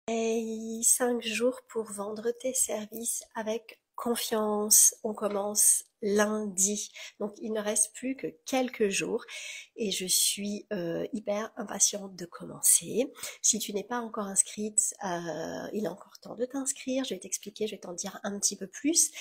Et 5 jours pour vendre tes services avec confiance. On commence lundi. Donc il ne reste plus que quelques jours et je suis hyper impatiente de commencer. Si tu n'es pas encore inscrite, il est encore temps de t'inscrire. Je vais t'expliquer, je vais t'en dire un petit peu plus.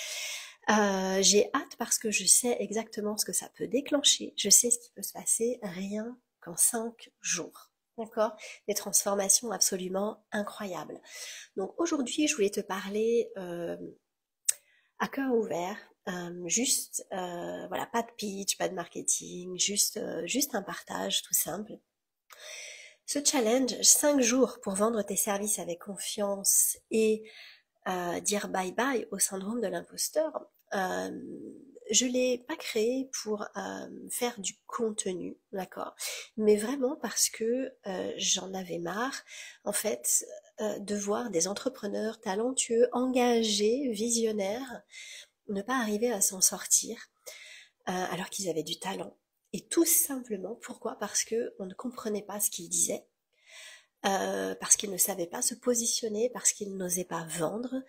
J'ai hâte parce que je sais exactement ce que ça peut déclencher. Je sais ce qui peut se passer rien qu'en 5 jours. D'accord? Des transformations absolument incroyables. Donc aujourd'hui, je voulais te parler à cœur ouvert, juste, voilà, pas de pitch, pas de marketing, juste un partage tout simple. Ce challenge, 5 jours pour vendre tes services avec confiance et dire bye bye au syndrome de l'imposteur, euh, je l'ai pas créé pour faire du contenu, d'accord, mais vraiment parce que j'en avais marre, en fait, de voir des entrepreneurs talentueux, engagés, visionnaires, ne pas arriver à s'en sortir, alors qu'ils avaient du talent. Et tout simplement, pourquoi? Parce que on ne comprenait pas ce qu'ils disaient, parce qu'ils ne savaient pas se positionner, parce qu'ils n'osaient pas vendre,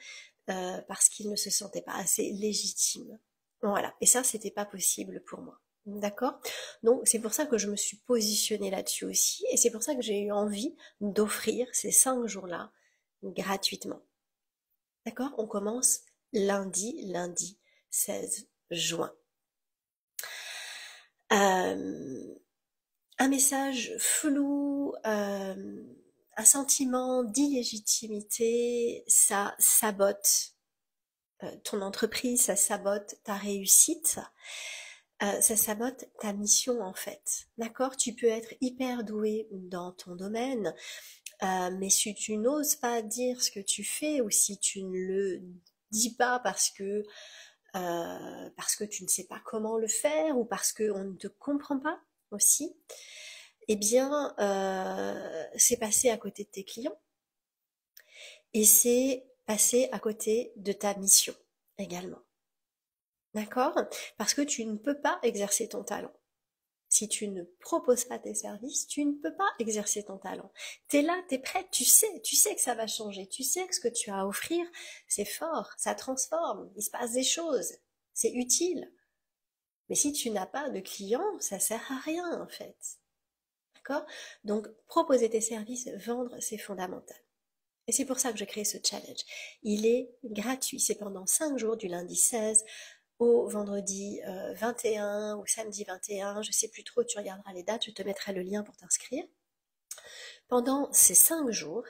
parce qu'ils ne se sentaient pas assez légitimes. Voilà. Et ça, c'était pas possible pour moi. D'accord? Donc, c'est pour ça que je me suis positionnée là-dessus aussi, et c'est pour ça que j'ai eu envie d'offrir ces 5 jours-là gratuitement. D'accord? On commence lundi 16 juin. Un message flou, un sentiment d'illégitimité, ça sabote ton entreprise, ça sabote ta réussite, ça sabote ta mission en fait. D'accord? Tu peux être hyper doué dans ton domaine, mais si tu n'oses pas dire ce que tu fais ou si tu ne le dis pas parce que tu ne sais pas comment le faire ou parce qu'on ne te comprend pas aussi, eh bien, c'est passer à côté de tes clients et c'est passer à côté de ta mission également. D'accord? Parce que tu ne peux pas exercer ton talent. Si tu ne proposes pas tes services, tu ne peux pas exercer ton talent. T'es là, t'es prête, tu sais que ça va changer, tu sais que ce que tu as à offrir, c'est fort, ça transforme, il se passe des choses, c'est utile. Mais si tu n'as pas de clients, ça sert à rien en fait. D'accord? Donc, proposer tes services, vendre, c'est fondamental. Et c'est pour ça que je crée ce challenge. Il est gratuit, c'est pendant 5 jours, du lundi 16 au vendredi 21 ou samedi 21, je sais plus trop, tu regarderas les dates, je te mettrai le lien pour t'inscrire. Pendant ces 5 jours,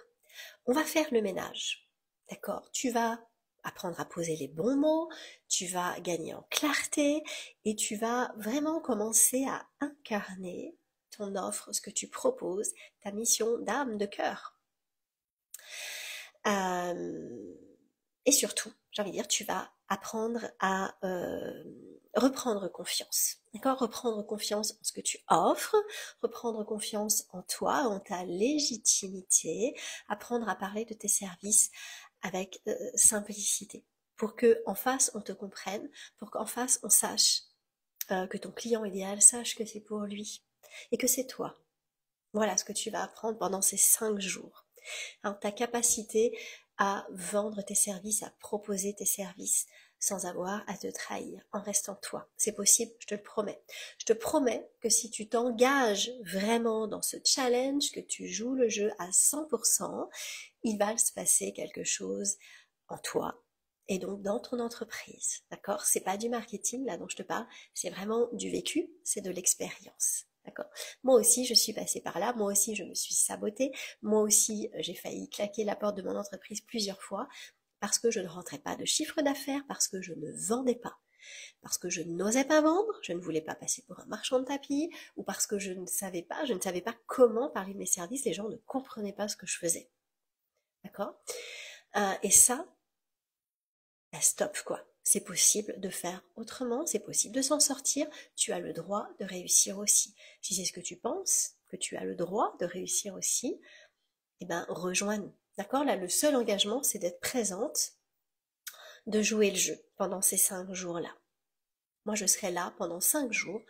on va faire le ménage. D'accord? Tu vas apprendre à poser les bons mots, tu vas gagner en clarté et tu vas vraiment commencer à incarner ton offre, ce que tu proposes, ta mission d'âme, de cœur. Et surtout, j'ai envie de dire, tu vas apprendre à reprendre confiance. D'accord? Reprendre confiance en ce que tu offres, reprendre confiance en toi, en ta légitimité, apprendre à parler de tes services avec simplicité. Pour que en face on te comprenne, pour qu'en face on sache que ton client idéal sache que c'est pour lui et que c'est toi. Voilà ce que tu vas apprendre pendant ces 5 jours. Alors, ta capacité à vendre tes services, à proposer tes services sans avoir à te trahir, en restant toi. C'est possible, je te le promets. Je te promets que si tu t'engages vraiment dans ce challenge, que tu joues le jeu à 100%, il va se passer quelque chose en toi et donc dans ton entreprise. D'accord? C'est pas du marketing là dont je te parle, c'est vraiment du vécu, c'est de l'expérience. D'accord? Moi aussi, je suis passée par là. Moi aussi, je me suis sabotée. Moi aussi, j'ai failli claquer la porte de mon entreprise plusieurs fois parce que je ne rentrais pas de chiffre d'affaires, parce que je ne vendais pas, parce que je n'osais pas vendre, je ne voulais pas passer pour un marchand de tapis, ou parce que je ne savais pas comment parler de mes services. Les gens ne comprenaient pas ce que je faisais. D'accord? Et ça, bah stop quoi. C'est possible de faire autrement, c'est possible de s'en sortir, tu as le droit de réussir aussi. Si c'est ce que tu penses, que tu as le droit de réussir aussi, eh ben rejoins-nous. D'accord? Là, le seul engagement, c'est d'être présente, de jouer le jeu pendant ces 5 jours-là. Moi, je serai là pendant 5 jours,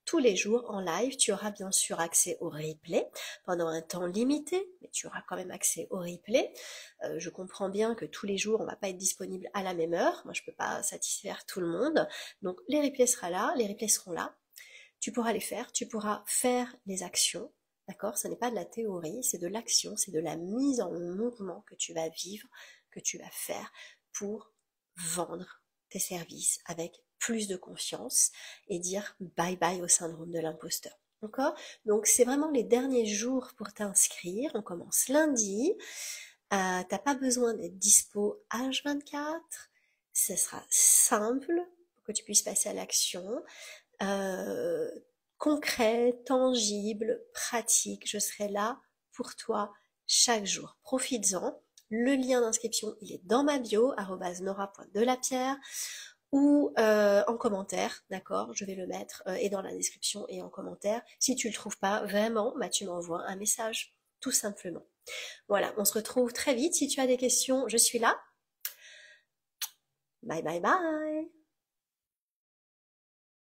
tous les jours en live. Tu auras bien sûr accès au replay pendant un temps limité, mais tu auras quand même accès au replay. Je comprends bien que tous les jours, on va pas être disponible à la même heure. Moi, je peux pas satisfaire tout le monde. Donc, les replays seront là. Tu pourras les faire, tu pourras faire les actions. D'accord? Ce n'est pas de la théorie, c'est de l'action, c'est de la mise en mouvement que tu vas vivre, que tu vas faire pour vendre tes services avec plus de confiance et dire bye bye au syndrome de l'imposteur. D'accord? Donc c'est vraiment les derniers jours pour t'inscrire. On commence lundi. T'as pas besoin d'être dispo H24. Ce sera simple pour que tu puisses passer à l'action. Concret, tangible, pratique. Je serai là pour toi chaque jour. Profites-en. Le lien d'inscription, il est dans ma bio, @nora.delapierre, ou en commentaire, d'accord? Je vais le mettre et dans la description et en commentaire. Si tu le trouves pas, vraiment, bah tu m'envoies un message, tout simplement. Voilà, on se retrouve très vite. Si tu as des questions, je suis là. Bye bye bye.